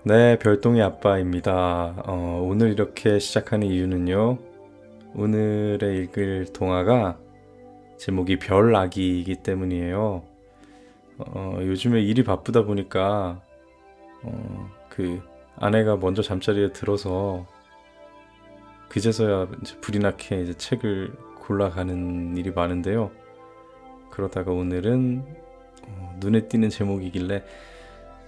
네, 별똥이 아빠입니다. 오늘 이렇게 시작하는 이유는요. 오늘의 읽을 동화가 제목이 별아기이기 때문이에요. 요즘에 일이 바쁘다 보니까 그 아내가 먼저 잠자리에 들어서 그제서야 이제 불이 나게 이제 책을 골라가는 일이 많은데요. 그러다가 오늘은 눈에 띄는 제목이길래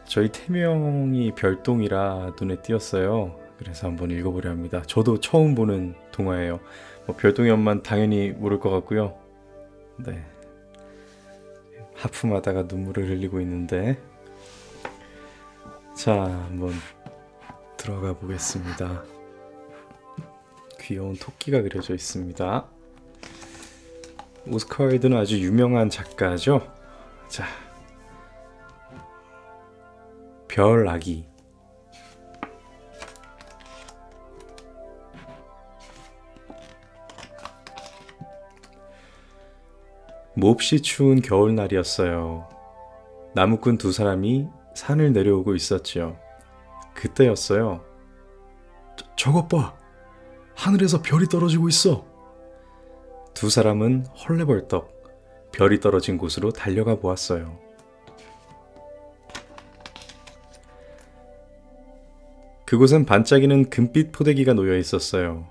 저희 태명이 별똥이라 눈에 띄었어요. 그래서 한번 읽어보려 합니다. 저도 처음 보는 동화예요. 별똥이 엄마는 당연히 모를 것 같고요. 네, 하품하다가 눈물을 흘리고 있는데, 자, 한번 들어가 보겠습니다. 귀여운 토끼가 그려져 있습니다. 오스카 와일드는 아주 유명한 작가죠. 자, 별아기. 몹시 추운 겨울날이었어요. 나무꾼 두 사람이 산을 내려오고 있었지요. 그때였어요. 저것 봐! 하늘에서 별이 떨어지고 있어! 두 사람은 헐레벌떡 별이 떨어진 곳으로 달려가 보았어요. 그곳엔 반짝이는 금빛 포대기가 놓여 있었어요.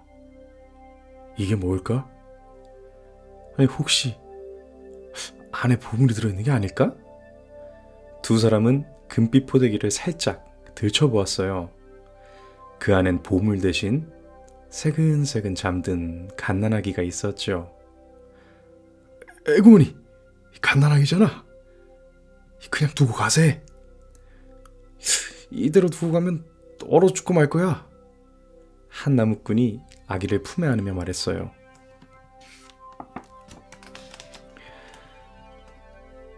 이게 뭘까? 아니, 혹시 안에 보물이 들어있는 게 아닐까? 두 사람은 금빛 포대기를 살짝 들춰보았어요. 그 안엔 보물 대신 새근새근 잠든 갓난아기가 있었죠. 에구머니, 갓난아기잖아. 그냥 두고 가세. 이대로 두고 가면 얼어 죽고 말 거야. 한 나무꾼이 아기를 품에 안으며 말했어요.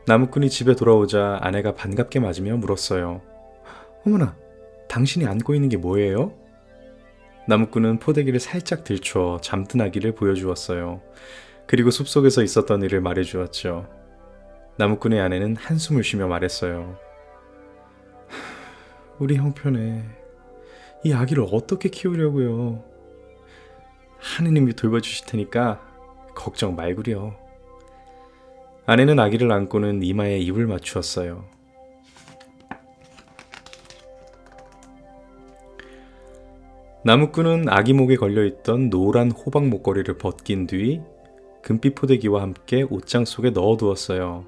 나무꾼이 집에 돌아오자 아내가 반갑게 맞으며 물었어요. 어머나, 당신이 안고 있는 게 뭐예요? 나무꾼은 포대기를 살짝 들춰 잠든 아기를 보여주었어요. 그리고 숲속에서 있었던 일을 말해주었죠. 나무꾼의 아내는 한숨을 쉬며 말했어요. 우리 형편에 이 아기를 어떻게 키우려고요? 하느님이 돌봐주실 테니까 걱정 말구려. 아내는 아기를 안고는 이마에 입을 맞추었어요. 나무꾼은 아기 목에 걸려있던 노란 호박 목걸이를 벗긴 뒤 금빛 포대기와 함께 옷장 속에 넣어두었어요.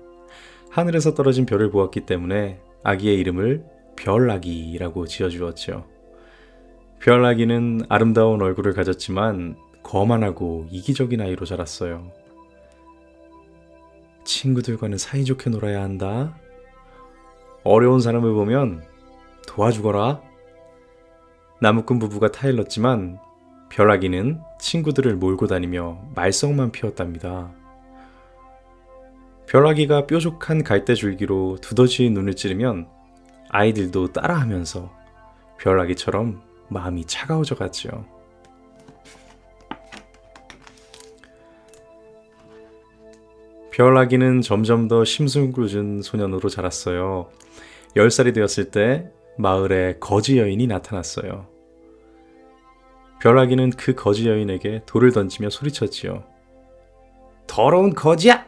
하늘에서 떨어진 별을 보았기 때문에 아기의 이름을 별아기라고 지어주었죠. 별아기는 아름다운 얼굴을 가졌지만 거만하고 이기적인 아이로 자랐어요. 친구들과는 사이좋게 놀아야 한다. 어려운 사람을 보면 도와주거라. 나무꾼 부부가 타일렀지만 별아기는 친구들을 몰고 다니며 말썽만 피웠답니다. 별아기가 뾰족한 갈대줄기로 두더지 눈을 찌르면 아이들도 따라하면서 별아기처럼 마음이 차가워져 갔지요. 별아기는 점점 더 심술궂은 소년으로 자랐어요. 10살이 되었을 때 마을에 거지 여인이 나타났어요. 별아기는 그 거지 여인에게 돌을 던지며 소리쳤지요. 더러운 거지야!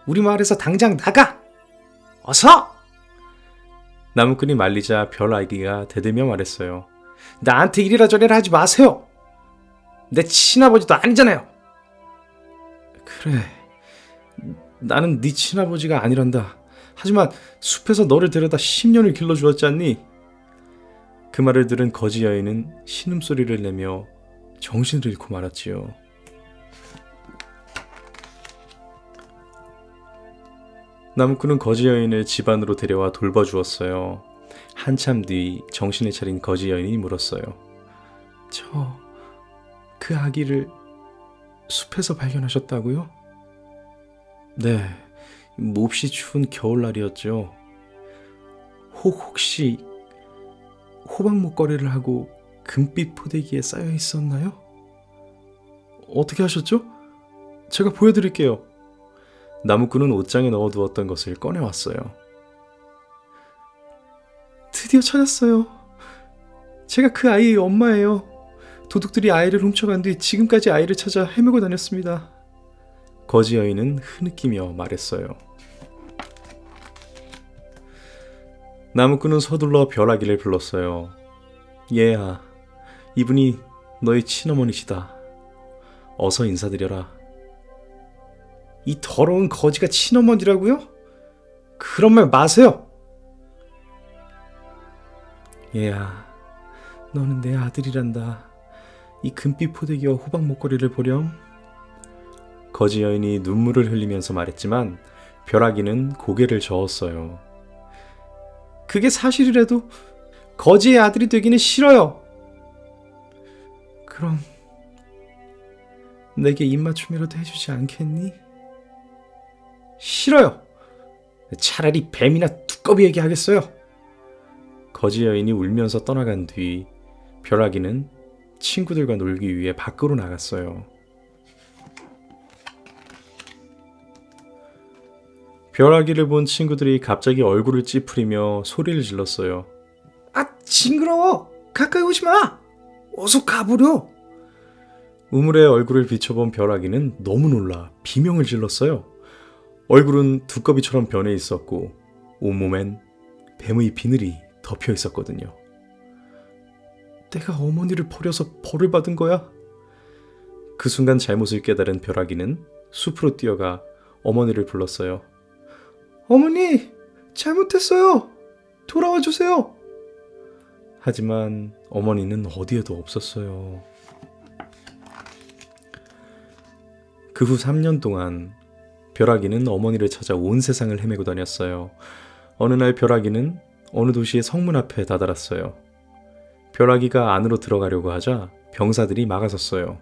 우리 마을에서 당장 나가! 어서! 나무꾼이 말리자 별아기가 대들며 말했어요. 나한테 이리라 저리라 하지 마세요! 내 친아버지도 아니잖아요! 그래, 나는 네 친아버지가 아니란다. 하지만 숲에서 너를 데려다 10년을 길러주었지 않니? 그 말을 들은 거지 여인은 신음소리를 내며 정신을 잃고 말았지요. 나무꾼은 거지 여인을 집 안으로 데려와 돌봐주었어요. 한참 뒤 정신을 차린 거지 여인이 물었어요. 그 아기를 숲에서 발견하셨다고요? 네, 몹시 추운 겨울날이었죠. 혹시 호박 목걸이를 하고 금빛 포대기에 쌓여 있었나요? 어떻게 하셨죠? 제가 보여드릴게요. 나무꾼은 옷장에 넣어두었던 것을 꺼내왔어요. 드디어 찾았어요. 제가 그 아이의 엄마예요. 도둑들이 아이를 훔쳐간 뒤 지금까지 아이를 찾아 헤매고 다녔습니다. 거지 여인은 흐느끼며 말했어요. 나무꾼은 서둘러 벼락이를 불렀어요. 얘야, 이분이 너의 친어머니시다. 어서 인사드려라. 이 더러운 거지가 친어머니라고요? 그런 말 마세요. 얘야, 너는 내 아들이란다. 이 금빛 포대기와 호박 목걸이를 보렴. 거지 여인이 눈물을 흘리면서 말했지만 벼락이는 고개를 저었어요. 그게 사실이라도 거지의 아들이 되기는 싫어요. 그럼 내게 입맞춤이라도 해주지 않겠니? 싫어요. 차라리 뱀이나 두꺼비에게 하겠어요. 거지 여인이 울면서 떠나간 뒤 벼락이는 친구들과 놀기 위해 밖으로 나갔어요. 벼락이를 본 친구들이 갑자기 얼굴을 찌푸리며 소리를 질렀어요. 아, 징그러워! 가까이 오지 마! 어서 가버려! 우물에 얼굴을 비춰본 벼락이는 너무 놀라 비명을 질렀어요. 얼굴은 두꺼비처럼 변해 있었고 온몸엔 뱀의 비늘이 덮여 있었거든요. 내가 어머니를 버려서 벌을 받은 거야? 그 순간 잘못을 깨달은 벼락이는 숲으로 뛰어가 어머니를 불렀어요. 어머니, 잘못했어요. 돌아와 주세요. 하지만 어머니는 어디에도 없었어요. 그 후 3년 동안 벼락이는 어머니를 찾아 온 세상을 헤매고 다녔어요. 어느 날 벼락이는 어느 도시의 성문 앞에 다다랐어요. 벼락이가 안으로 들어가려고 하자 병사들이 막아섰어요.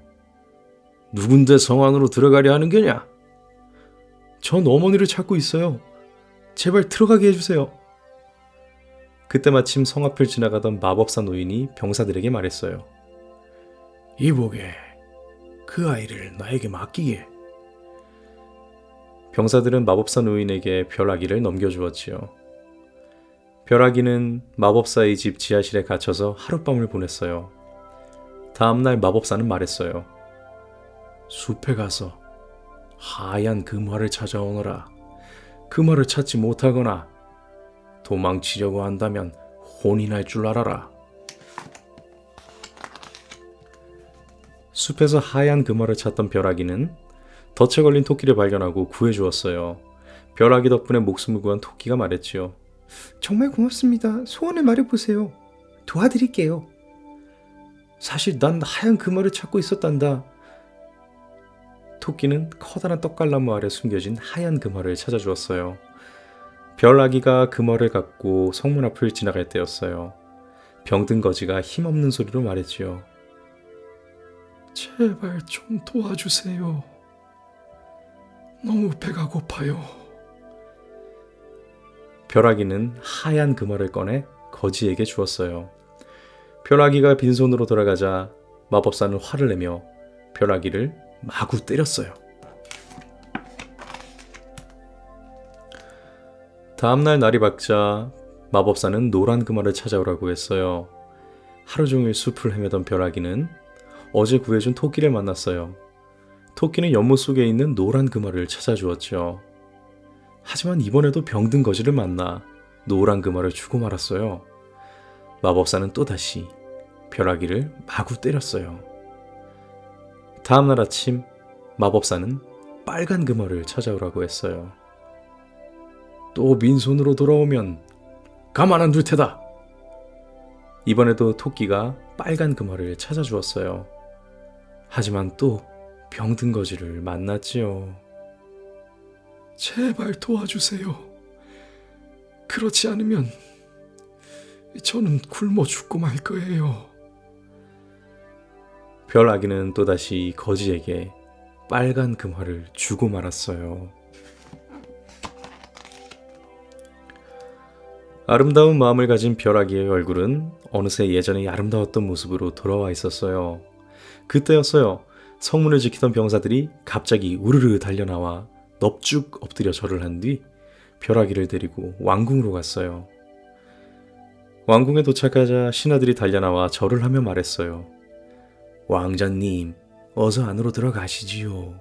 누군데 성 안으로 들어가려 하는 게냐? 전 어머니를 찾고 있어요. 제발 들어가게 해주세요. 그때 마침 성 앞을 지나가던 마법사 노인이 병사들에게 말했어요. 이보게, 그 아이를 나에게 맡기게. 병사들은 마법사 노인에게 벼락이를 넘겨주었지요. 벼락이는 마법사의 집 지하실에 갇혀서 하룻밤을 보냈어요. 다음날 마법사는 말했어요. 숲에 가서 하얀 금화를 찾아오너라. 금화를 찾지 못하거나 도망치려고 한다면 혼이 날 줄 알아라. 숲에서 하얀 금화를 찾던 벼락이는 덫에 걸린 토끼를 발견하고 구해주었어요. 벼락이 덕분에 목숨을 구한 토끼가 말했지요. 정말 고맙습니다. 소원을 말해보세요. 도와드릴게요. 사실 난 하얀 금화를 찾고 있었단다. 토끼는 커다란 떡갈나무 아래 숨겨진 하얀 금화를 찾아주었어요. 벼락이가 금화를 갖고 성문 앞을 지나갈 때였어요. 병든 거지가 힘없는 소리로 말했지요. 제발 좀 도와주세요. 너무 배가 고파요. 벼락이는 하얀 금화를 꺼내 거지에게 주었어요. 벼락이가 빈손으로 돌아가자 마법사는 화를 내며 벼락이를 마구 때렸어요. 다음날 날이 밝자 마법사는 노란 금화를 찾아오라고 했어요. 하루 종일 숲을 헤매던 벼락이는 어제 구해준 토끼를 만났어요. 토끼는 연못 속에 있는 노란 금화를 찾아주었죠. 하지만 이번에도 병든 거지를 만나 노란 금화를 주고 말았어요. 마법사는 또다시 벼락이를 마구 때렸어요. 다음날 아침 마법사는 빨간 금화를 찾아오라고 했어요. 또 민손으로 돌아오면 가만 안 둘 테다. 이번에도 토끼가 빨간 금화를 찾아주었어요. 하지만 또 병든 거지를 만났지요. 제발 도와주세요. 그렇지 않으면 저는 굶어 죽고 말 거예요. 벼락이는 또다시 거지에게 빨간 금화를 주고 말았어요. 아름다운 마음을 가진 벼락이의 얼굴은 어느새 예전의 아름다웠던 모습으로 돌아와 있었어요. 그때였어요. 성문을 지키던 병사들이 갑자기 우르르 달려나와 넙죽 엎드려 절을 한 뒤 벼락이를 데리고 왕궁으로 갔어요. 왕궁에 도착하자 신하들이 달려나와 절을 하며 말했어요. 왕자님, 어서 안으로 들어가시지요.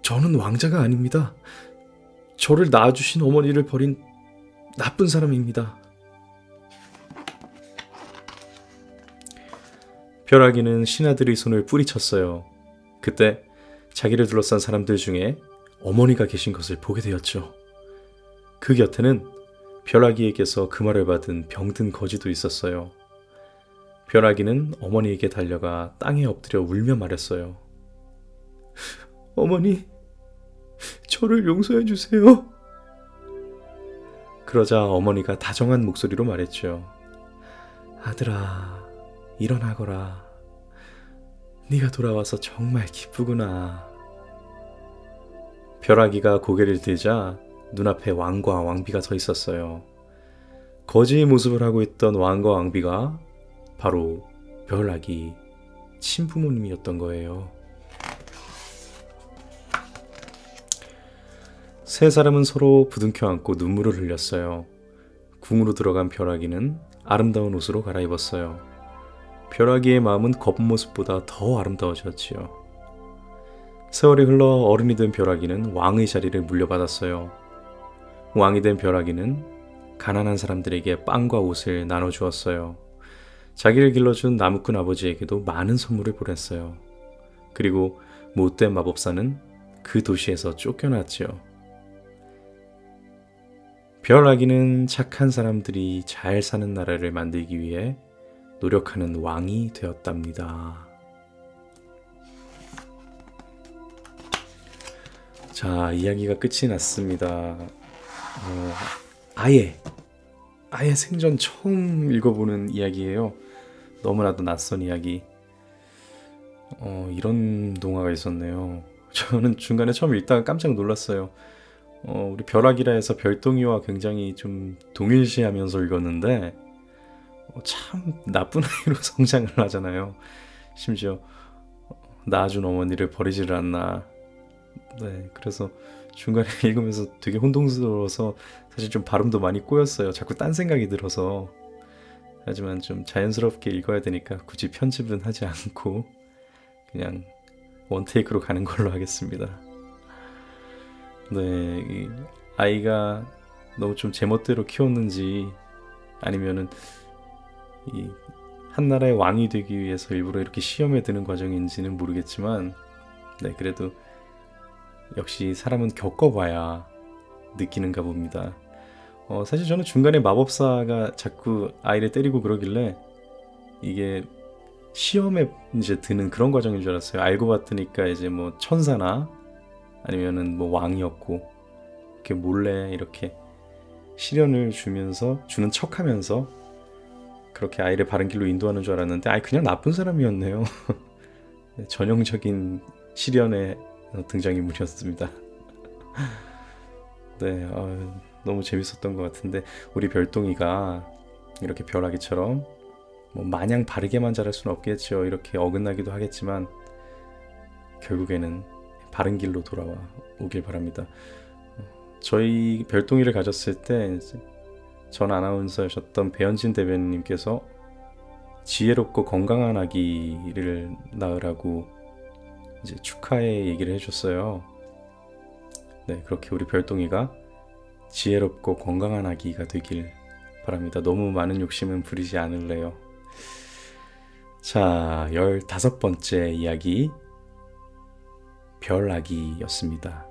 저는 왕자가 아닙니다. 저를 낳아주신 어머니를 버린 나쁜 사람입니다. 벼락이는 신하들의 손을 뿌리쳤어요. 그때 자기를 둘러싼 사람들 중에 어머니가 계신 것을 보게 되었죠. 그 곁에는 벼락이에게서 금화를 받은 병든 거지도 있었어요. 벼락이는 어머니에게 달려가 땅에 엎드려 울며 말했어요. 어머니, 저를 용서해 주세요. 그러자 어머니가 다정한 목소리로 말했죠. 아들아, 일어나거라. 네가 돌아와서 정말 기쁘구나. 벼락이가 고개를 들자 눈앞에 왕과 왕비가 서 있었어요. 거지의 모습을 하고 있던 왕과 왕비가 바로 벼락이 친부모님이었던 거예요. 세 사람은 서로 부둥켜 안고 눈물을 흘렸어요. 궁으로 들어간 벼락이는 아름다운 옷으로 갈아입었어요. 벼락이의 마음은 겉모습보다 더 아름다워졌지요. 세월이 흘러 어른이 된 벼락이는 왕의 자리를 물려받았어요. 왕이 된 벼락이는 가난한 사람들에게 빵과 옷을 나눠주었어요. 자기를 길러준 나무꾼 아버지에게도 많은 선물을 보냈어요. 그리고 못된 마법사는 그 도시에서 쫓겨났지요. 벼락이는 착한 사람들이 잘 사는 나라를 만들기 위해 노력하는 왕이 되었답니다. 자, 이야기가 끝이 났습니다. 아예 생전 처음 읽어보는 이야기예요. 너무나도 낯선 이야기. 이런 동화가 있었네요. 저는 중간에 처음 읽다가 깜짝 놀랐어요. 우리 벼락이라 해서 별똥이와 굉장히 좀 동일시하면서 읽었는데 참 나쁜 아이로 성장을 하잖아요. 심지어 낳아준 어머니를 버리지를 않나. 네, 그래서 중간에 읽으면서 되게 혼동스러워서 사실 좀 발음도 많이 꼬였어요. 자꾸 딴 생각이 들어서. 하지만 좀 자연스럽게 읽어야 되니까 굳이 편집은 하지 않고 그냥 원테이크로 가는 걸로 하겠습니다. 네, 이 아이가 너무 좀 제멋대로 키웠는지 아니면은 이 한나라의 왕이 되기 위해서 일부러 이렇게 시험에 드는 과정인지는 모르겠지만, 네, 그래도 역시 사람은 겪어봐야 느끼는가 봅니다. 사실 저는 중간에 마법사가 자꾸 아이를 때리고 그러길래 이게 시험에 이제 드는 그런 과정인 줄 알았어요. 알고 봤더니까 이제 뭐 천사나 아니면은 뭐 왕이었고 이렇게 몰래 이렇게 시련을 주는 척하면서 그렇게 아이를 바른 길로 인도하는 줄 알았는데 그냥 나쁜 사람이었네요. 전형적인 시련의 등장인물이었습니다. 네, 너무 재밌었던 것 같은데 우리 별똥이가 이렇게 벼락이처럼 뭐 마냥 바르게만 자랄 수는 없겠죠. 이렇게 어긋나기도 하겠지만 결국에는 바른 길로 돌아와 오길 바랍니다. 저희 별똥이를 가졌을 때 전 아나운서셨던 배현진 대변인님께서 지혜롭고 건강한 아기를 낳으라고 이제 축하의 얘기를 해줬어요. 네, 그렇게 우리 별똥이가 지혜롭고 건강한 아기가 되길 바랍니다. 너무 많은 욕심은 부리지 않을래요. 자, 15번째 이야기 별아기였습니다.